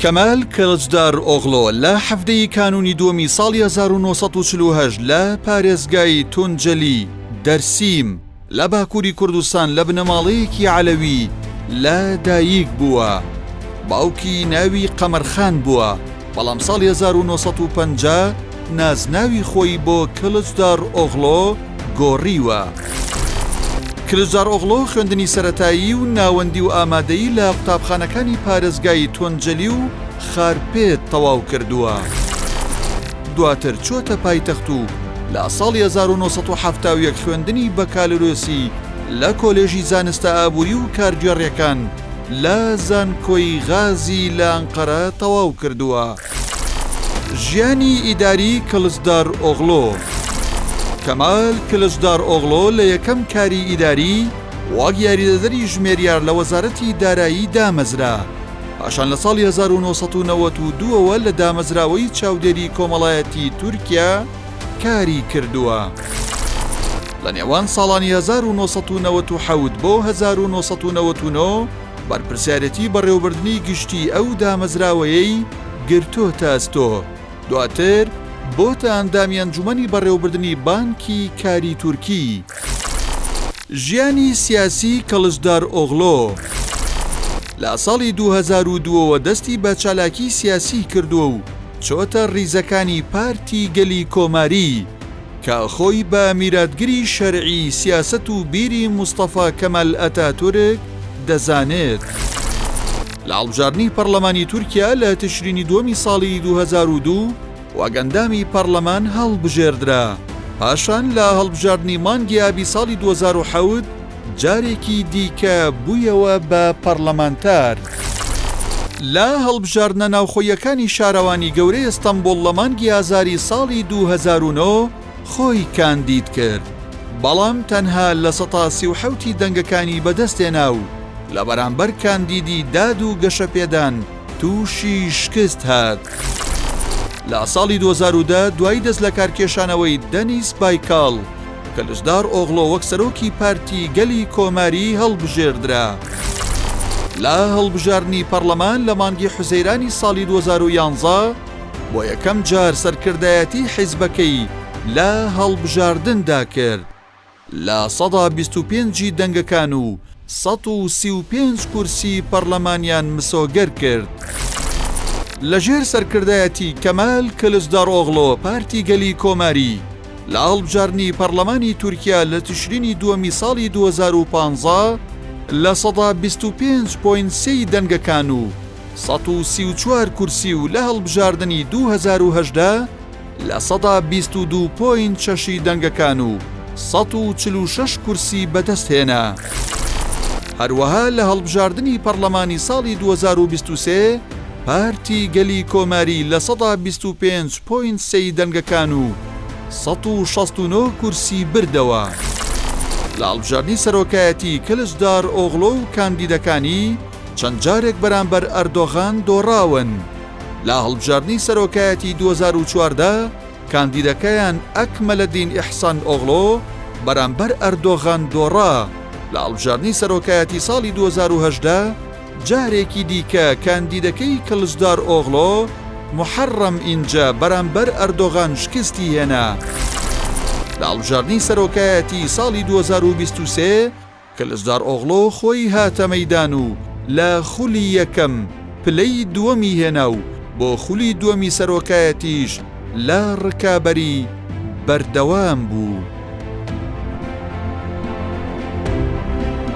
کەمال کلجدار ئۆغڵۆ لە هەفتەی کانونی دووەمی ساڵی 1940 لە پارێزگای تونجەلی دەرسیم لە باکووری کوردستان لە بنەماڵەیەکی عەلەوی لە دایک بووە. باوکی ناوی قەمەرخان بووە، بەڵام ساڵی 1950 نازناوی خۆی بۆ کلجدار ئۆغڵۆ گۆڕیوە. کلجدار ئۆغڵۆ خوێندنی سەرەتایی و ناوەندی و ئامادەیی لە قوتابخانەکانی پارێزگای تونجەلی و خارپێت تەواو کردووە. دواتر چۆتە پایتەخت و لە ساڵی 1970 خوێندنی بەکالۆرۆسی لە کۆلێژی زانستە ئابووری و کارگێڕیەکان لە زانکۆی غازی لە ئەنقەرە تەواو کردووە. ژیانی ئیداری کلجدار ئۆغڵۆ. کەمال کلجدار ئۆغڵۆ لە یەکەم کاری ئیداری وەک یاریدەدەری ژمێریار لە وەزارەتی دارایی دامەزرا. پاشان لە ساڵی 1992ەوە لە دامەزراوەی چاودێری کۆمەڵایەتی تورکیا کاری کردووە. لە نێوان ساڵانی 1997 بۆ 1999 بەرپرسیارەتی بەڕێوەبردنی گشتی ئەو دامەزراوەیەی گرتۆتە ئەستۆ. دواتر بۆتە ئەندامی ئەنجومەنی بەڕێوەبردنی بانکی کاری تورکی. ژیانی سیاسی کلجدار ئۆغڵۆ. لە ساڵی 2002ەوە دەستی بە چالاکی سیاسی کردووە و چۆتە ڕیزەکانی پارتی گەلی کۆماری کە خۆی بە میراتگری شەرعی سیاسەت و بیری مستەفا کەمال ئەتاتورک دەزانێت. لە هەڵبژاردنی پەرلەمانی تورکیا لە تشرینی دووەمی ساڵی 2002 واگەندامی پەرلەمان هەڵبژێردرا. پاشان لە هەڵبژاردنی مانگی ئابی ساڵی 2007 جارێکی دیکە بوویەوە بە پەرلەمانتار. لە هەڵبژاردنە ناوخۆیەکانی شارەوانی گەورەی ئەستەمبوڵ لە مانگی ئازاری ساڵی 2009 خۆی کاندید کرد، بەڵام تەنها لە 137 دەنگەکانی بەدەستێنا و لە بەرامبەر کاندیدی داد و گەشەپێدان تووشی شکست هات. لە ساڵی 2010 دوای دەست لە کارکێشانەوەی دەنیس بایکاڵ کلجدار ئۆغڵۆ وەک سەرۆکی پارتی گەلی کۆماری هەڵبژێردرا. لە هەڵبژاردنی پەرلەمان لە مانگی حوزەیرانی ساڵی 2011 بۆ یەکەم جار سەرکردایەتی حیزبەکەی لە هەڵبژاردندا کرد. لە 125 دەنگەکان و 135 کورسی پەرلەمانیان مسۆگەر کرد. لەژێر سەرکردایەتی کەمال کلجدار ئۆغڵۆ پارتی گەلی کۆماری لە هەڵبژاردنی پەرلەمانی تورکیا لە تشرینی دووەمی ساڵی 2015 لە 125.3 دەنگەکان و 134 کورسی و لە هەڵبژاردنی 2018 لە 122.6 دەنگەکان و 146 کورسی بەدەستهێنا. هەروەها لە هەڵبژاردنی پەرلەمانی ساڵی 2023 پارتی گەلی کۆماری لە 125.3 دەنگەکان و 169 کورسی بردەوە. لە هەڵبژاردنی سەرۆکایەتی کلجدار ئۆغڵۆ و کاندیدەکانی چەند جارێک بەرامبەر ئەردۆغان دۆڕاون. لە هەڵبژاردنی سەرۆکایەتی 2014 کاندیدەکەیان ئەکمەلەدین ئیحسان ئۆغڵۆ بەرامبەر ئەردۆغان دۆڕا. لە هەڵبژاردنی سەرۆکایەتی ساڵی 2018 جارێکی دیکە کاندیدەکەی کلجدار ئۆغڵۆ محەڕەم ئینجا بەرامبەر ئەردۆغان شکستی هێنا. لە هەڵبژاردنی سەرۆکایەتی ساڵی 2023 کلجدار ئۆغڵۆ خۆی هاتە مەیدان و لە خولی یەکەم پلەی دووەمی هێنا و بۆ خولی دووەمی سەرۆکایەتیش لە ڕکابەری بەردەوام بوو.